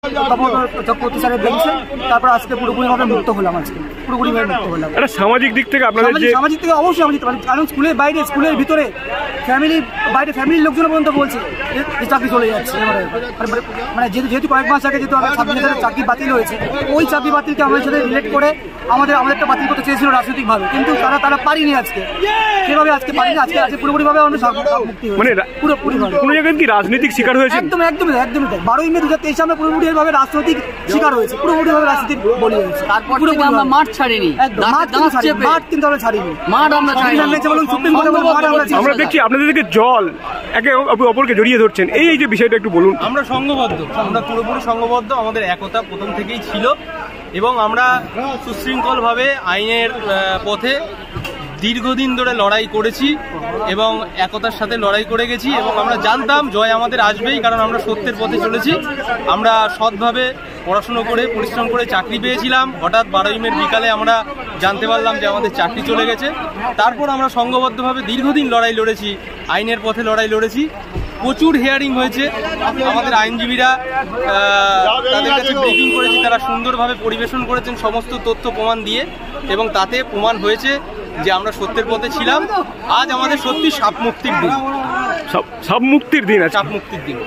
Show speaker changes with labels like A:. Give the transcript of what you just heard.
A: প্রতিষ্ঠানে বেরিয়েছে, তারপর আজকে পুরোপুরিভাবে মুক্ত হলাম। আজকে পুরোপুরিভাবে মুক্ত হলাম।
B: এটা সামাজিক দিক থেকে আপনাদের
A: সামাজিক থেকে অবশ্যই আমি দিতে পারি, কারণ স্কুলের বাইরে, স্কুলের ভিতরে ফ্যামিলির লোকজন পর্যন্ত বলছে যে চাকরি চলে যাচ্ছে। মানে যেহেতু কয়েক মাস আগে যেহেতু 26,000 চাকরি বাতিল হয়েছে, ওই চাকরি বাতিলকে আমাদের সাথে রিলেট করে আমাদেরটা বাতিল করতে চেয়েছিল রাজনৈতিকভাবে, কিন্তু তারা পারিনি। আজকে সেভাবে আজকে পারিনি। আজকে পুরোপুরিভাবে আমরা মুক্তি হয়েছে, মানে পুরোপুরিভাবে।
B: কোনো জায়গায় কি রাজনৈতিক শিকার হয়েছে? একদমই
A: 12ই মে 2023 আমরা পুরোপুরিভাবে রাজনৈতিক শিকার হয়েছে, পুরোপুরিভাবে রাজনৈতিক বলি হয়েছে।
C: তারপর থেকে আমরা মাঠ ছাড়িনি,
A: মাঠ কিন্তু আমরা ছাড়িনি,
B: আমরা দেখছি আপনাদেরকে জল একে অপরকে জড়িয়ে ধরছেন, এই যে বিষয়টা একটু বলুন।
D: আমরা সংঘবদ্ধ, আমরা পুরোপুরি সংঘবদ্ধ। আমাদের একতা প্রথম থেকেই ছিল এবং আমরা সুশৃঙ্খলভাবে আইনের পথে দীর্ঘদিন ধরে লড়াই করেছি এবং একতার সাথে লড়াই করে গেছি এবং আমরা জানতাম জয় আমাদের আসবেই, কারণ আমরা সত্যের পথে চলেছি। আমরা সৎভাবে পড়াশুনো করে পরিশ্রম করে চাকরি পেয়েছিলাম। হঠাৎ 12ই মে বিকালে আমরা জানতে পারলাম যে আমাদের চাকরি চলে গেছে। তারপর আমরা সংঘবদ্ধভাবে দীর্ঘদিন লড়াই লড়েছি, আইনের পথে লড়াই লড়েছি। প্রচুর হিয়ারিং হয়েছে, আমাদের আইনজীবীরা তাদের কাছে ব্রিফিং করেছি, তারা সুন্দরভাবে পরিবেশন করেছেন সমস্ত তথ্য প্রমাণ দিয়ে এবং তাতে প্রমাণ হয়েছে যে আমরা সত্যের পথে ছিলাম। আজ আমাদের সত্যি সাপ মুক্তির দিন,
B: সাপ মুক্তির দিন,
D: সাপ মুক্তির দিন।